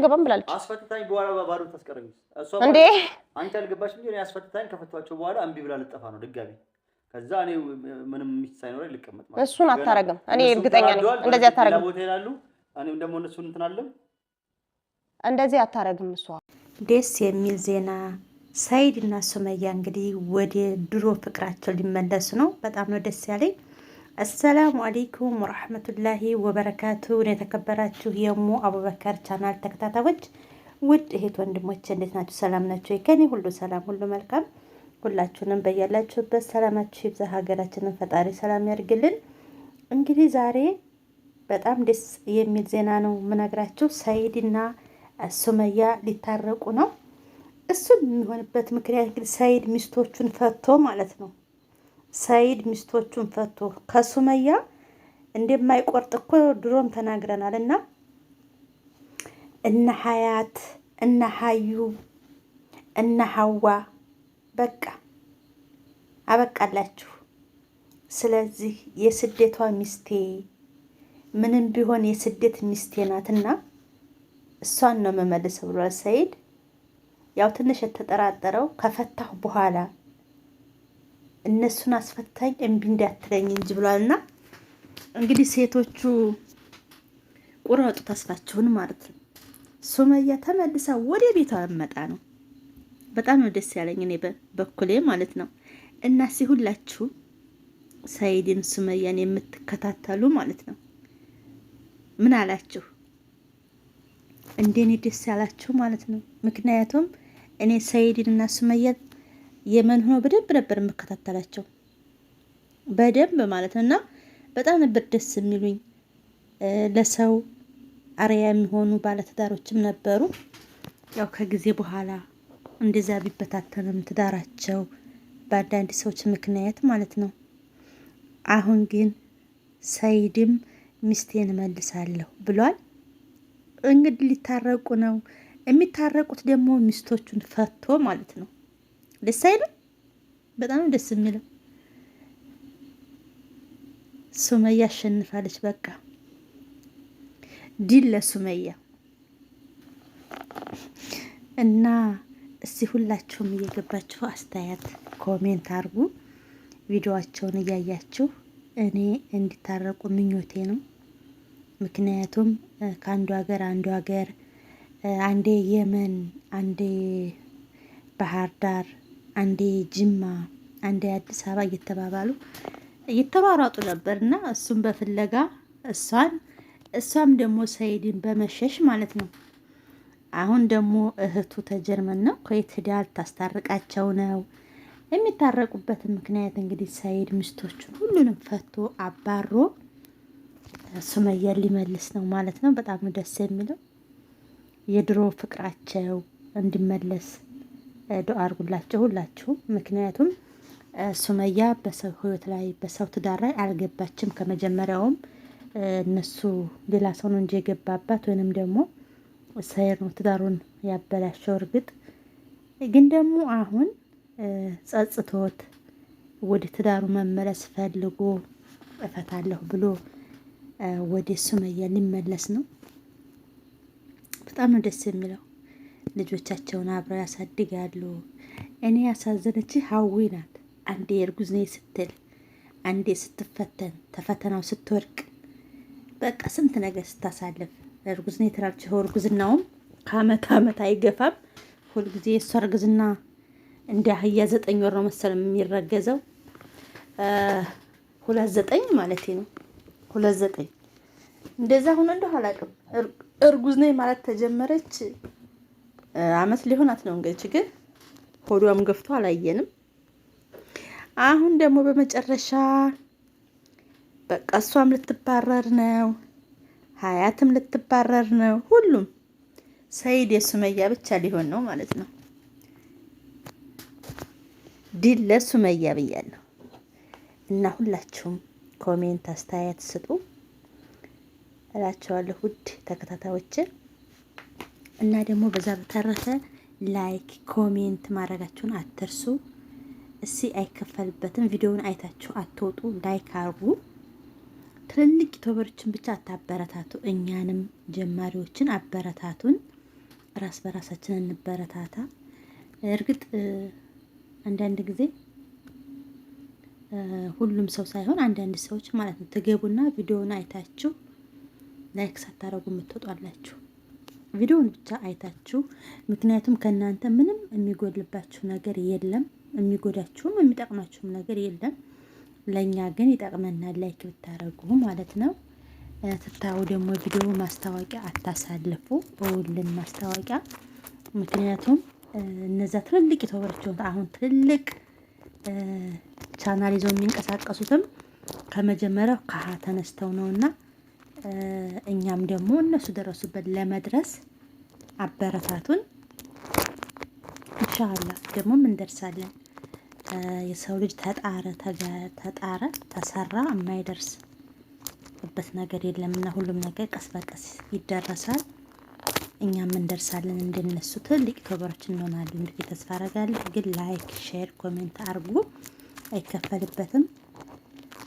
አልገባም ብላለች። አስፈትታኝ በኋላ ባባሩ ተስቀረኝ እንዴ አንቺ አልገባሽም እንዴ? አስፈትታኝ ከፈቷቸው በኋላ እምቢ ብላ ልጠፋ ነው ድጋሚ። ከዛ እኔ ምንም ሚስት ሳይኖረኝ ልቀመጥ ማለት እሱን አታረግም። እኔ እርግጠኛ ነኝ እንደዚህ አታረግም። ቦታ ይላሉ እኔም ደግሞ እነሱን እንትን አለም እንደዚህ አታረግም። እሷ ደስ የሚል ዜና ሰይድ እና ሱመያ እንግዲህ ወደ ድሮ ፍቅራቸው ሊመለሱ ነው። በጣም ነው ደስ ያለኝ። አሰላሙ አለይኩም ወራህመቱላሂ ወበረካቱ። የተከበራችሁ የሙ አቡበከር ቻናል ተከታታዮች ውድ እህት ወንድሞቼ እንዴት ናችሁ? ሰላም ናችሁ? ከኔ ሁሉ ሰላም ሁሉ መልካም። ሁላችሁንም በያላችሁበት ሰላማችሁ ይብዛ። ሀገራችንን ፈጣሪ ሰላም ያርግልን። እንግዲህ ዛሬ በጣም ደስ የሚል ዜና ነው የምነግራችሁ። ሰይድና ሱመያ ሊታረቁ ነው። እሱ የሚሆንበት ምክንያት እንግዲህ ሰይድ ሚስቶቹን ፈቶ ማለት ነው። ሰይድ ሚስቶቹን ፈቶ ከሱመያ እንደማይቆርጥ እኮ ድሮም ተናግረናል። እና እነ ሀያት እነ ሀዩ እነ ሀዋ በቃ አበቃላችሁ። ስለዚህ የስደቷ ሚስቴ ምንም ቢሆን የስደት ሚስቴ ናትና እሷን ነው መመልሰው ብሏል ሰይድ። ያው ትንሽ የተጠራጠረው ከፈታሁ በኋላ እነሱን አስፈታኝ እምቢ እንዳትለኝ እንጂ ብሏልና እንግዲህ ሴቶቹ ቁረጡ ተስፋችሁን ማለት ነው። ሱመያ ተመልሳ ወደ ቤቷ መጣ ነው። በጣም ነው ደስ ያለኝ እኔ በኩሌ ማለት ነው። እና ሲሁላችሁ ሰይድን ሱመያን የምትከታተሉ ማለት ነው ምን አላችሁ? እንደኔ ደስ ያላችሁ ማለት ነው። ምክንያቱም እኔ ሰይድን እና ሱመያን የመን ሆኖ በደንብ ነበር የምከታተላቸው በደንብ ማለት ነው። እና በጣም ነበር ደስ የሚሉኝ። ለሰው አርያ የሚሆኑ ባለትዳሮችም ነበሩ። ያው ከጊዜ በኋላ እንደዛ ቢበታተንም ትዳራቸው በአንዳንድ ሰዎች ምክንያት ማለት ነው። አሁን ግን ሰይድም ሚስቴን መልሳለሁ ብሏል። እንግዲህ ሊታረቁ ነው። የሚታረቁት ደግሞ ሚስቶቹን ፈቶ ማለት ነው። ደስ አይልም? በጣም ደስ የሚለው ሱመያ አሸንፋለች። በቃ ድል ለሱመያ። እና እስቲ ሁላችሁም እየገባችሁ አስተያየት ኮሜንት አርጉ። ቪዲዮአቸውን እያያችሁ እኔ እንዲታረቁ ምኞቴ ነው። ምክንያቱም ከአንዱ ሀገር አንዱ ሀገር አንዴ የመን አንዴ ባህር ዳር አንዴ ጅማ አንዴ አዲስ አበባ እየተባባሉ እየተሯሯጡ ነበርና እሱም በፍለጋ እሷም ደግሞ ሰይድን በመሸሽ ማለት ነው። አሁን ደግሞ እህቱ ተጀርመን ነው ከየት ሄዳ ታስታርቃቸው ነው። የሚታረቁበትን ምክንያት እንግዲህ ሰይድ ሚስቶቹን ሁሉንም ፈቶ አባሮ ሱመያን ሊመልስ ነው ማለት ነው። በጣም ደስ የሚለው የድሮ ፍቅራቸው እንዲመለስ ዱአ አድርጉላቸው ሁላችሁም። ምክንያቱም ሱመያ በሰው ህይወት ላይ በሰው ትዳር ላይ አልገባችም። ከመጀመሪያውም እነሱ ሌላ ሰው ነው እንጂ የገባባት ወይንም ደግሞ ሰይድ ነው ትዳሩን ያበላሸው። እርግጥ ግን ደግሞ አሁን ጸጽቶት ወደ ትዳሩ መመለስ ፈልጎ እፈታለሁ ብሎ ወደ ሱመያ ሊመለስ ነው። በጣም ነው ደስ የሚለው። ልጆቻቸውን አብረው ያሳድጋሉ። እኔ ያሳዘነች ሀዊ ናት። አንዴ እርጉዝ ነኝ ስትል አንዴ ስትፈተን ተፈተናው ስትወርቅ በቃ ስንት ነገር ስታሳልፍ እርጉዝ ነኝ ትላለች። እርጉዝናውም ከአመት አመት አይገፋም። ሁልጊዜ የእሷ እርግዝና እንደ አህያ 9 ወር ነው መሰለኝ የሚረገዘው። 29 ማለት ነው 29 እንደዛ ሆኖ እንደው አላውቅም። እርጉዝ ነኝ ማለት ተጀመረች አመት ሊሆናት ነው እንግዲህ። ግን ሆዷም ገፍቶ አላየንም። አሁን ደግሞ በመጨረሻ በቃ እሷም ልትባረር ነው፣ ሀያትም ልትባረር ነው። ሁሉም ሰይድ የሱመያ ብቻ ሊሆን ነው ማለት ነው። ድል ለሱመያ ብያለሁ። እና ሁላችሁም ኮሜንት አስተያየት ስጡ እላቸዋለሁ ውድ ተከታታዮች። እና ደግሞ በዛ በተረፈ ላይክ ኮሜንት ማድረጋችሁን አትርሱ። እስኪ አይከፈልበትም። ቪዲዮውን አይታችሁ አትወጡ፣ ላይክ አርጉ። ትልልቅ ዩቲዩበሮችን ብቻ አታበረታቱ፣ እኛንም ጀማሪዎችን አበረታቱን። ራስ በራሳችን እንበረታታ። እርግጥ አንዳንድ ጊዜ ሁሉም ሰው ሳይሆን አንዳንድ ሰዎች ማለት ነው ትገቡና ቪዲዮውን አይታችሁ ላይክ ሳታረጉ የምትወጣላችሁ። ቪዲዮውን ብቻ አይታችሁ፣ ምክንያቱም ከእናንተ ምንም የሚጎልባችሁ ነገር የለም፣ የሚጎዳችሁም የሚጠቅማችሁም ነገር የለም። ለእኛ ግን ይጠቅመናል ላይክ ብታረጉ ማለት ነው። ትታው ደግሞ ቪዲዮ ማስታወቂያ አታሳልፉ፣ በሁሉም ማስታወቂያ። ምክንያቱም እነዛ ትልልቅ ዩቲዩበሮች አሁን ትልቅ ቻናል ይዘው የሚንቀሳቀሱትም ከመጀመሪያው ከሀ ተነስተው ነውና እኛም ደግሞ እነሱ ደረሱበት ለመድረስ አበረታቱን። ኢንሻአላህ ደግሞ እንደርሳለን። የሰው ልጅ ተጣረ ተሰራ የማይደርስበት ነገር የለምና ሁሉም ነገር ቀስ በቀስ ይደረሳል። እኛም እንደርሳለን፣ እንደነሱ ትልቅ ዩቲዩበሮች እንሆናለን ብዬ ተስፋ አደርጋለሁ። ግን ላይክ፣ ሼር፣ ኮሜንት አድርጉ፣ አይከፈልበትም።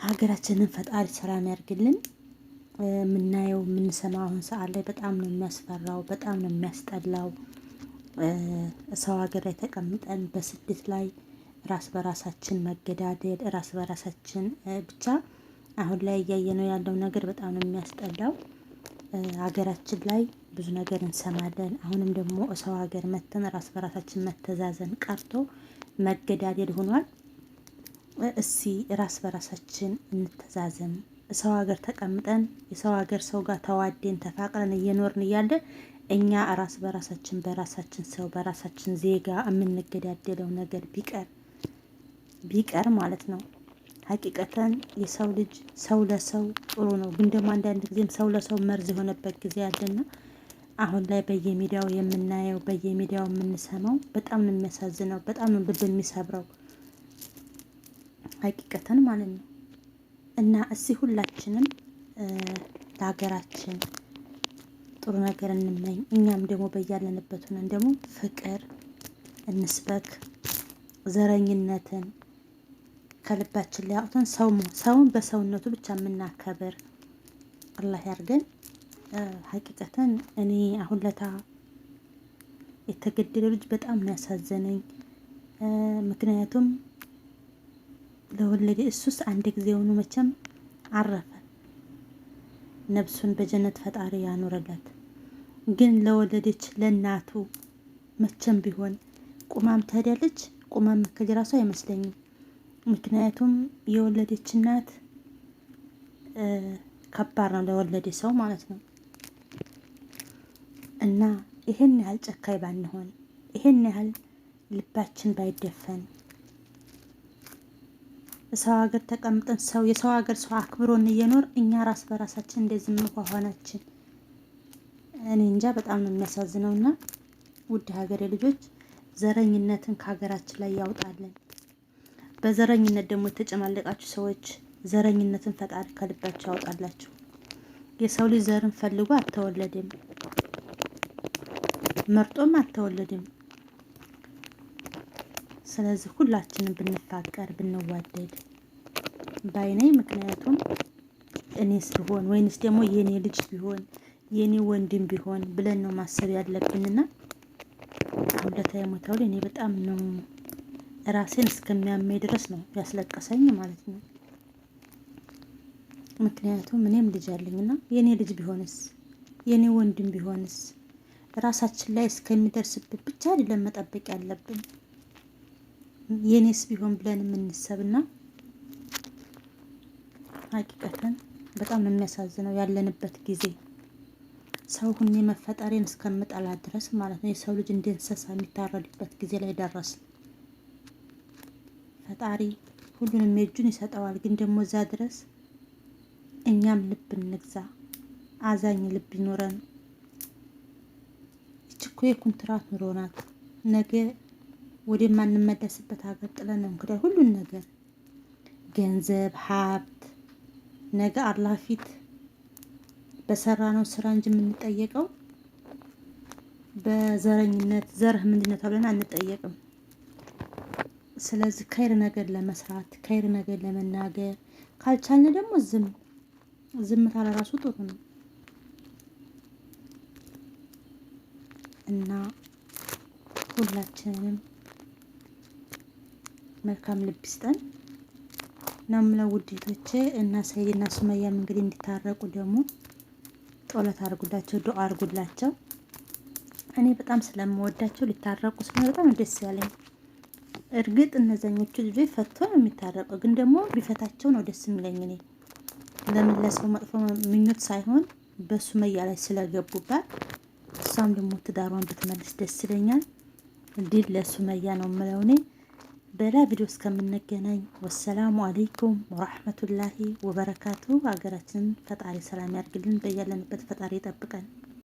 ሀገራችንን ፈጣሪ ሰላም ያርግልን። የምናየው የምንሰማው አሁን ሰዓት ላይ በጣም ነው የሚያስፈራው፣ በጣም ነው የሚያስጠላው። ሰው ሀገር ላይ ተቀምጠን በስደት ላይ ራስ በራሳችን መገዳደል፣ ራስ በራሳችን ብቻ አሁን ላይ እያየነው ያለው ነገር በጣም ነው የሚያስጠላው። ሀገራችን ላይ ብዙ ነገር እንሰማለን። አሁንም ደግሞ ሰው ሀገር መተን ራስ በራሳችን መተዛዘን ቀርቶ መገዳደል ሆኗል። እስቲ ራስ በራሳችን እንተዛዘን። ሰው ሀገር ተቀምጠን የሰው ሀገር ሰው ጋር ተዋደን ተፋቅረን እየኖርን እያለ እኛ ራስ በራሳችን በራሳችን ሰው በራሳችን ዜጋ የምንገዳደለው ነገር ቢቀር ማለት ነው። ሀቂቀተን የሰው ልጅ ሰው ለሰው ጥሩ ነው፣ ግን ደግሞ አንዳንድ ጊዜም ሰው ለሰው መርዝ የሆነበት ጊዜ አለና አሁን ላይ በየሚዲያው የምናየው በየሚዲያው የምንሰማው በጣም ነው የሚያሳዝነው፣ በጣም ነው ልብ የሚሰብረው ሀቂቀተን ማለት ነው። እና እስቲ ሁላችንም ለሀገራችን ጥሩ ነገር እንመኝ። እኛም ደግሞ በያለንበት ሆነን ደግሞ ፍቅር እንስበክ፣ ዘረኝነትን ከልባችን ላይ አውጥተን ሰውን በሰውነቱ ብቻ የምናከብር አላህ ያርገን። ሀቂቀተን እኔ አሁን ለታ የተገደለው ልጅ በጣም ነው ያሳዘነኝ። ምክንያቱም ለወለደ እሱስ አንድ ጊዜ ሆኖ መቼም አረፈ፣ ነፍሱን በጀነት ፈጣሪ ያኖረላት። ግን ለወለደች ለእናቱ መቼም ቢሆን ቁማም ትሄዳለች። ቁማም መከል ራሱ አይመስለኝም። ምክንያቱም የወለደች እናት ከባድ ነው ለወለደ ሰው ማለት ነው። እና ይሄን ያህል ጨካኝ ባንሆን፣ ይሄን ያህል ልባችን ባይደፈን፣ ሰው ሀገር ተቀምጠን የሰው ሀገር ሰው አክብሮን እየኖር እኛ ራስ በራሳችን እንደዚህ መሆናችን እኔ እንጃ በጣም ነው የሚያሳዝነውና ውድ ሀገሬ ልጆች ዘረኝነትን ከሀገራችን ላይ ያውጣልን። በዘረኝነት ደግሞ የተጨማለቃችሁ ሰዎች ዘረኝነትን ፈጣሪ ከልባችሁ ያውጣላችሁ። የሰው ልጅ ዘርን ፈልጎ አልተወለደም፣ መርጦም አልተወለደም። ስለዚህ ሁላችንም ብንፋቀር ብንዋደድ ባይነኝ። ምክንያቱም እኔስ ቢሆን ወይንስ ደግሞ የኔ ልጅ ቢሆን የኔ ወንድም ቢሆን ብለን ነው ማሰብ ያለብንና አሁን ለታየሞታው እኔ በጣም ነው ራሴን እስከሚያመኝ ድረስ ነው ያስለቀሰኝ ማለት ነው። ምክንያቱም እኔም ልጅ አለኝና የኔ ልጅ ቢሆንስ የኔ ወንድም ቢሆንስ ራሳችን ላይ እስከሚደርስበት ብቻ አይደለም መጠበቅ ያለብን የኔስ ቢሆን ብለን የምንሰብና ሀቂቀተን በጣም ነው የሚያሳዝነው ያለንበት ጊዜ። ሰው ሁኔ መፈጠሬን እስከምጠላ ድረስ ማለት ነው። የሰው ልጅ እንደ እንስሳ የሚታረድበት ጊዜ ላይ ደረስ። ፈጣሪ ሁሉንም የእጁን ይሰጠዋል። ግን ደግሞ እዛ ድረስ እኛም ልብ እንግዛ፣ አዛኝ ልብ ይኖረን። እችኮ የኮንትራት ኑሮ ናት። ነገ ወደ ማንመለስበት ሀገር ጥለን ነው እንግዲህ ሁሉን ነገር ገንዘብ፣ ሀብት ነገ አላህ ፊት በሰራነው ስራ እንጂ የምንጠየቀው በዘረኝነት ዘርህ ምንድነው ተብለን አንጠየቅም። ስለዚህ ከይር ነገር ለመስራት ከይር ነገር ለመናገር ካልቻልን ደግሞ ዝምታ ለራሱ ጥሩ ነው እና ሁላችንም መልካም ልብ ይስጠን ነው የምለው ውዴቶቼ። እና ሰይድና ሱመያም እንግዲህ እንዲታረቁ ደግሞ ጸሎት አድርጉላቸው፣ ዱአ አድርጉላቸው። እኔ በጣም ስለምወዳቸው ሊታረቁ ስለሆነ በጣም ደስ ያለኝ። እርግጥ እነዛኞቹ ልጆች ፈቶ ነው የሚታረቀው፣ ግን ደግሞ ቢፈታቸው ነው ደስ የሚለኝ እኔ። ለምን ለሰው መጥፎ ምኞት ሳይሆን በሱመያ ላይ ስለገቡባት፣ እሷም ደግሞ ትዳሯን ብትመልስ ደስ ይለኛል። ድል ለሱመያ ነው የምለው እኔ። በላ ቪዲዮ እስከምንገናኝ ወሰላሙ አለይኩም ወራህመቱላሂ ወበረካቱ። ሀገራችንን ፈጣሪ ሰላም ያርግልን፣ በያለንበት ፈጣሪ ይጠብቀን።